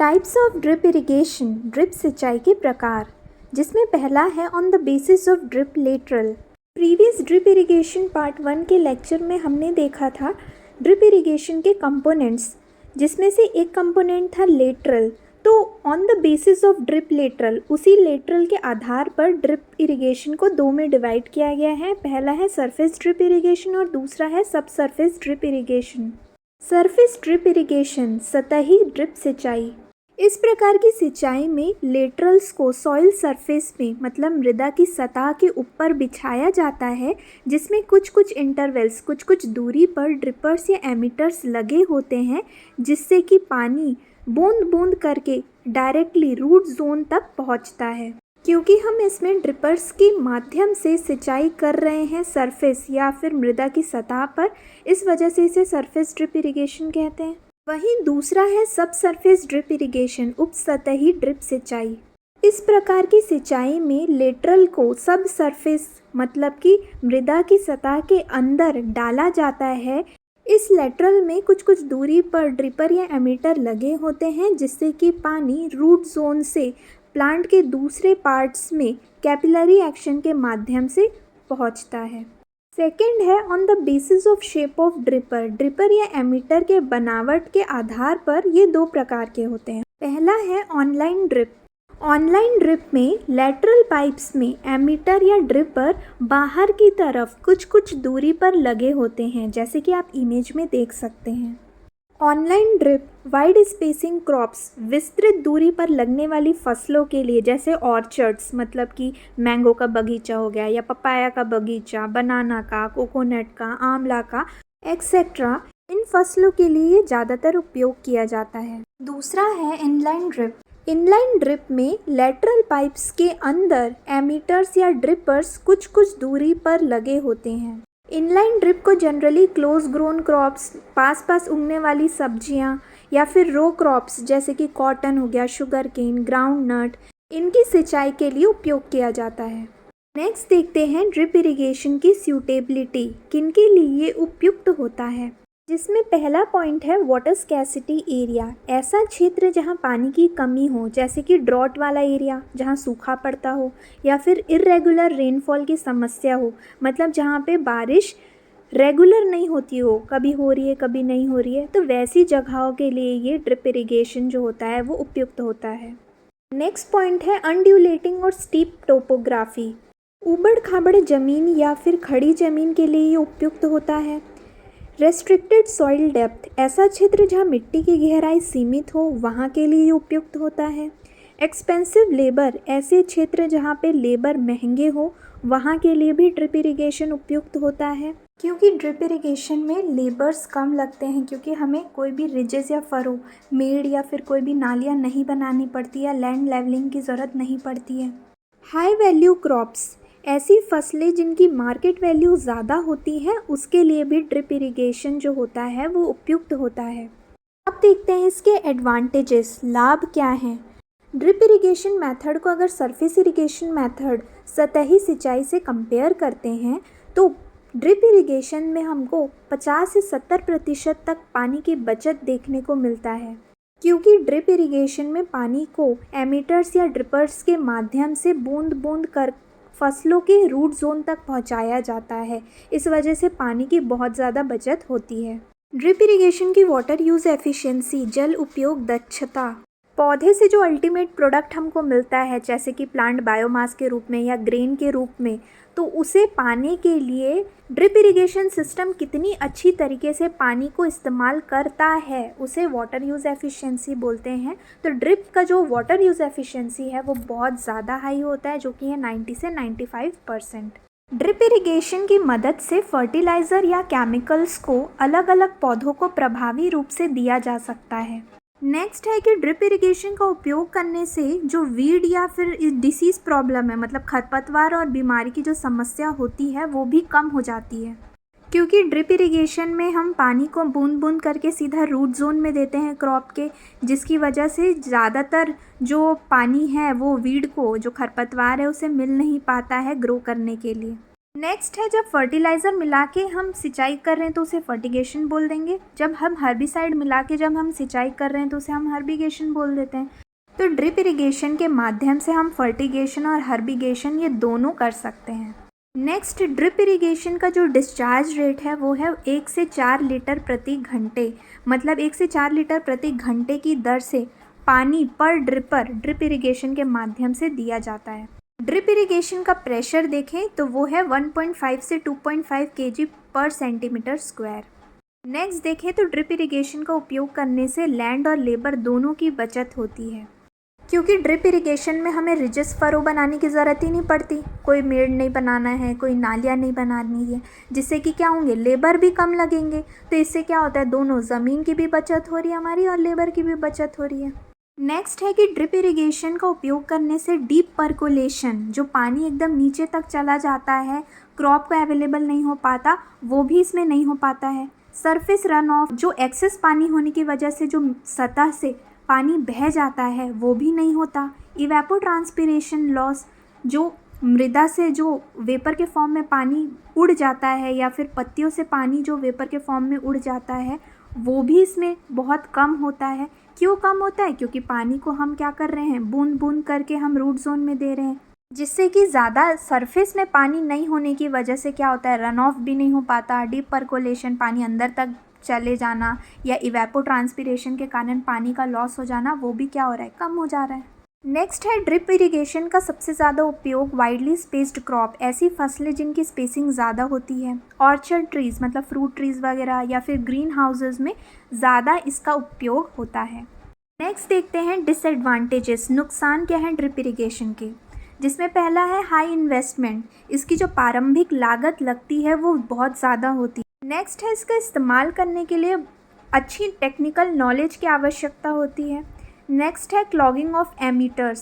Types of drip irrigation, drip सिंचाई के प्रकार, जिसमें पहला है on the basis of drip lateral. Previous drip irrigation part 1 के लेक्चर में हमने देखा था ड्रिप इरिगेशन के कंपोनेंट्स, जिसमें से एक कंपोनेंट था लेटरल। तो on the basis of drip lateral, उसी लेटरल के आधार पर ड्रिप इरिगेशन को दो में डिवाइड किया गया है। पहला है सरफेस ड्रिप इरिगेशन और दूसरा है सब surface drip irrigation. Surface drip irrigation, सतही ड्रिप सिंचाई। इस प्रकार की सिंचाई में लेटरल्स को सॉइल सरफेस में, मतलब मृदा की सतह के ऊपर बिछाया जाता है, जिसमें कुछ कुछ इंटरवल्स, कुछ कुछ दूरी पर ड्रिपर्स या एमिटर्स लगे होते हैं, जिससे कि पानी बूंद बूंद करके डायरेक्टली रूट जोन तक पहुंचता है। क्योंकि हम इसमें ड्रिपर्स के माध्यम से सिंचाई कर रहे हैं सरफेस या फिर मृदा की सतह पर, इस वजह से इसे सरफेस ड्रिप इरिगेशन कहते हैं। वहीं दूसरा है सब सरफेस ड्रिप इरिगेशन, उपसतही ड्रिप सिंचाई। इस प्रकार की सिंचाई में लेटरल को सब सरफेस, मतलब कि मृदा की सतह के अंदर डाला जाता है। इस लेटरल में कुछ कुछ दूरी पर ड्रिपर या एमीटर लगे होते हैं, जिससे कि पानी रूट जोन से प्लांट के दूसरे पार्ट्स में कैपिलरी एक्शन के माध्यम से पहुंचता है। सेकेंड है on the basis of shape of dripper. Dripper या एमीटर के बनावट के आधार पर ये दो प्रकार के होते हैं। पहला है ऑनलाइन ड्रिप। ऑनलाइन ड्रिप में लेटरल पाइप्स में एमीटर या ड्रिपर बाहर की तरफ कुछ कुछ दूरी पर लगे होते हैं, जैसे कि आप इमेज में देख सकते हैं। Online drip wide spacing crops, विस्तृत दूरी पर लगने वाली फसलों के लिए, जैसे ऑर्चर्ड्स, मतलब कि मैंगो का बगीचा हो गया या पपाया का बगीचा, बनाना का, कोकोनट का, आंवला का एक्सेट्रा, इन फसलों के लिए ज़्यादातर उपयोग किया जाता है। दूसरा है इनलाइन ड्रिप। इनलाइन ड्रिप में लेटरल पाइप्स के अंदर एमीटर्स या ड्रिपर्स कुछ कुछ दूरी पर लगे होते हैं। इनलाइन ड्रिप को जनरली क्लोज ग्रोन क्रॉप्स, पास पास उगने वाली सब्जियां, या फिर रो क्रॉप्स जैसे कि कॉटन हो गया, शुगर केन, ग्राउंड नट, इनकी सिंचाई के लिए उपयोग किया जाता है। नेक्स्ट देखते हैं ड्रिप इरिगेशन की सूटेबिलिटी, किन के लिए ये उपयुक्त होता है, जिसमें पहला पॉइंट है वाटर स्कैसिटी एरिया। ऐसा क्षेत्र जहां पानी की कमी हो, जैसे कि ड्रॉट वाला एरिया जहां सूखा पड़ता हो, या फिर इर्रेगुलर रेनफॉल की समस्या हो, मतलब जहां पे बारिश रेगुलर नहीं होती हो, कभी हो रही है कभी नहीं हो रही है, तो वैसी जगहों के लिए ये ड्रिप इरिगेशन जो होता है वो उपयुक्त होता है। नेक्स्ट पॉइंट है अनड्यूलेटिंग और स्टीप टोपोग्राफी। ऊबड़ खाबड़ ज़मीन या फिर खड़ी ज़मीन के लिए ये उपयुक्त होता है। रेस्ट्रिक्टेड सॉइल डेप्थ, ऐसा क्षेत्र जहाँ मिट्टी की गहराई सीमित हो, वहाँ के लिए उपयुक्त होता है। एक्सपेंसिव लेबर, ऐसे क्षेत्र जहाँ पे लेबर महंगे हो, वहाँ के लिए भी ड्रिप इरिगेशन उपयुक्त होता है। क्योंकि ड्रिप इरिगेशन में लेबर्स कम लगते हैं, क्योंकि हमें कोई भी रिजेस या फरो, मेड़ या फिर कोई भी नालियाँ नहीं बनानी पड़ती या लैंड लेवलिंग की ज़रूरत नहीं पड़ती है। हाई वैल्यू क्रॉप्स, ऐसी फसलें जिनकी मार्केट वैल्यू ज़्यादा होती है, उसके लिए भी ड्रिप इरिगेशन जो होता है वो उपयुक्त होता है। अब देखते हैं इसके एडवांटेजेस, लाभ क्या हैं। ड्रिप इरिगेशन मेथड को अगर सरफेस इरिगेशन मेथड, सतही सिंचाई से कंपेयर करते हैं, तो ड्रिप इरिगेशन में हमको 50 से 70% तक पानी की बचत देखने को मिलता है, क्योंकि ड्रिप इरिगेशन में पानी को एमीटर्स या ड्रिपर्स के माध्यम से बूंद बूंद कर फसलों के रूट जोन तक पहुंचाया जाता है। इस वजह से पानी की बहुत ज़्यादा बचत होती है। ड्रिप इरिगेशन की वाटर यूज़ एफिशिएंसी, जल उपयोग दक्षता, पौधे से जो अल्टीमेट प्रोडक्ट हमको मिलता है, जैसे कि प्लांट बायोमास के रूप में या ग्रेन के रूप में, तो उसे पाने के लिए ड्रिप इरिगेशन सिस्टम कितनी अच्छी तरीके से पानी को इस्तेमाल करता है, उसे वाटर यूज़ एफिशिएंसी बोलते हैं। तो ड्रिप का जो वाटर यूज़ एफिशिएंसी है वो बहुत ज़्यादा हाई होता है, जो कि है 90 से 95%। ड्रिप इरिगेशन की मदद से फर्टिलाइज़र या केमिकल्स को अलग अलग पौधों को प्रभावी रूप से दिया जा सकता है। नेक्स्ट है कि ड्रिप इरिगेशन का उपयोग करने से जो वीड या फिर डिसीज़ प्रॉब्लम है, मतलब खरपतवार और बीमारी की जो समस्या होती है, वो भी कम हो जाती है। क्योंकि ड्रिप इरिगेशन में हम पानी को बूंद बूंद करके सीधा रूट जोन में देते हैं क्रॉप के, जिसकी वजह से ज़्यादातर जो पानी है वो वीड को, जो खरपतवार है, उसे मिल नहीं पाता है ग्रो करने के लिए। नेक्स्ट है जब फर्टिलाइज़र मिला के हम सिंचाई कर रहे हैं तो उसे फर्टिगेशन बोल देंगे। जब हम हर्बिसाइड मिला के जब हम सिंचाई कर रहे हैं तो उसे हम हर्बिगेशन बोल देते हैं। तो ड्रिप इरिगेशन के माध्यम से हम फर्टिगेशन और हर्बिगेशन ये दोनों कर सकते हैं। नेक्स्ट, ड्रिप इरिगेशन का जो डिस्चार्ज रेट है वो है 1 से 4 लीटर प्रति घंटे, मतलब 1 से 4 लीटर प्रति घंटे की दर से पानी पर ड्रिपर ड्रिप इरिगेशन के माध्यम से दिया जाता है। ड्रिप इरिगेशन का प्रेशर देखें तो वो है 1.5 से 2.5 kg पर सेंटीमीटर स्क्वायर। नेक्स्ट देखें तो ड्रिप इरिगेशन का उपयोग करने से लैंड और लेबर दोनों की बचत होती है, क्योंकि ड्रिप इरिगेशन में हमें रिजिस फरो बनाने की ज़रूरत ही नहीं पड़ती। कोई मेड़ नहीं बनाना है, कोई नालियाँ नहीं बनानी है, जिससे कि क्या होंगे, लेबर भी कम लगेंगे। तो इससे क्या होता है, दोनों ज़मीन की भी बचत हो रही है हमारी और लेबर की भी बचत हो रही है। नेक्स्ट है कि ड्रिप इरिगेशन का उपयोग करने से डीप पर्कोलेशन, जो पानी एकदम नीचे तक चला जाता है, क्रॉप को अवेलेबल नहीं हो पाता, वो भी इसमें नहीं हो पाता है। सरफेस रन ऑफ, जो एक्सेस पानी होने की वजह से जो सतह से पानी बह जाता है, वो भी नहीं होता। इवेपोट्रांसपिरेशन लॉस, जो मृदा से जो वेपर के फॉर्म में पानी उड़ जाता है या फिर पत्तियों से पानी जो वेपर के फॉर्म में उड़ जाता है, वो भी इसमें बहुत कम होता है। क्यों कम होता है? क्योंकि पानी को हम क्या कर रहे हैं, बूंद बूंद करके हम रूट जोन में दे रहे हैं, जिससे कि ज़्यादा सरफेस में पानी नहीं होने की वजह से क्या होता है, रन ऑफ भी नहीं हो पाता। डीप पर्कोलेशन, पानी अंदर तक चले जाना, या इवेपोट्रांसपिरेशन के कारण पानी का लॉस हो जाना, वो भी क्या हो रहा है, कम हो जा रहा है। नेक्स्ट है ड्रिप इरिगेशन का सबसे ज़्यादा उपयोग वाइडली स्पेस्ड क्रॉप, ऐसी फसलें जिनकी स्पेसिंग ज़्यादा होती है, ऑर्चर्ड ट्रीज़ मतलब फ्रूट ट्रीज़ वगैरह, या फिर ग्रीन हाउसेज में ज़्यादा इसका उपयोग होता है। नेक्स्ट देखते हैं डिसएडवांटेजेस, नुकसान क्या है ड्रिप इरिगेशन के, जिसमें पहला है हाई इन्वेस्टमेंट, इसकी जो प्रारंभिक लागत लगती है वो बहुत ज़्यादा होती है। नेक्स्ट है इसका इस्तेमाल करने के लिए अच्छी टेक्निकल नॉलेज की आवश्यकता होती है। नेक्स्ट है क्लॉगिंग ऑफ एमीटर्स,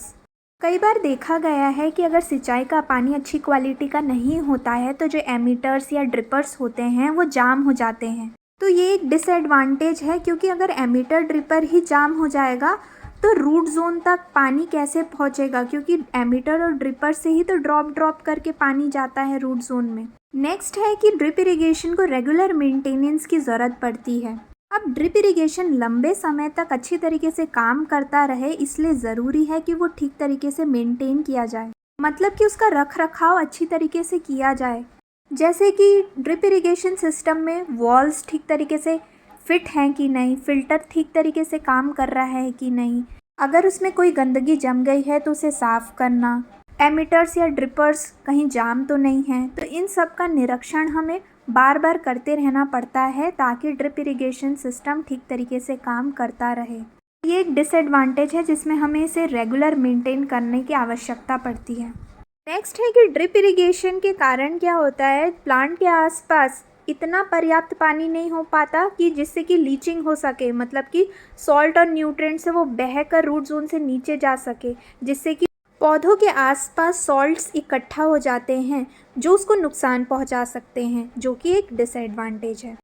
कई बार देखा गया है कि अगर सिंचाई का पानी अच्छी क्वालिटी का नहीं होता है तो जो एमीटर्स या ड्रिपर्स होते हैं वो जाम हो जाते हैं। तो ये एक डिसएडवांटेज है, क्योंकि अगर एमीटर ड्रिपर ही जाम हो जाएगा तो रूट जोन तक पानी कैसे पहुंचेगा, क्योंकि एमीटर और ड्रिपर से ही तो ड्रॉप करके पानी जाता है रूट जोन में। नेक्स्ट है कि ड्रिप इरिगेशन को रेगुलर मेंटेनेंस की ज़रूरत पड़ती है। अब ड्रिप इरिगेशन लंबे समय तक अच्छी तरीके से काम करता रहे, इसलिए ज़रूरी है कि वो ठीक तरीके से मेंटेन किया जाए, मतलब कि उसका रख रखाव अच्छी तरीके से किया जाए। जैसे कि ड्रिप इरिगेशन सिस्टम में वॉल्स ठीक तरीके से फिट हैं कि नहीं, फिल्टर ठीक तरीके से काम कर रहा है कि नहीं, अगर उसमें कोई गंदगी जम गई है तो उसे साफ़ करना, एमीटर्स या ड्रिपर्स कहीं जाम तो नहीं हैं, तो इन सब का निरीक्षण हमें बार बार करते रहना पड़ता है ताकि ड्रिप इरिगेशन सिस्टम ठीक तरीके से काम करता रहे। ये एक डिसएडवांटेज है जिसमें हमें इसे रेगुलर मेंटेन करने की आवश्यकता पड़ती है। नेक्स्ट है कि ड्रिप इरिगेशन के कारण क्या होता है, प्लांट के आसपास इतना पर्याप्त पानी नहीं हो पाता कि जिससे कि लीचिंग हो सके, मतलब कि सॉल्ट और न्यूट्रिएंट से वो बहकर रूट जोन से नीचे जा सके, जिससे कि पौधों के आसपास सॉल्ट्स इकट्ठा हो जाते हैं जो उसको नुकसान पहुंचा सकते हैं, जो कि एक डिसएडवांटेज है।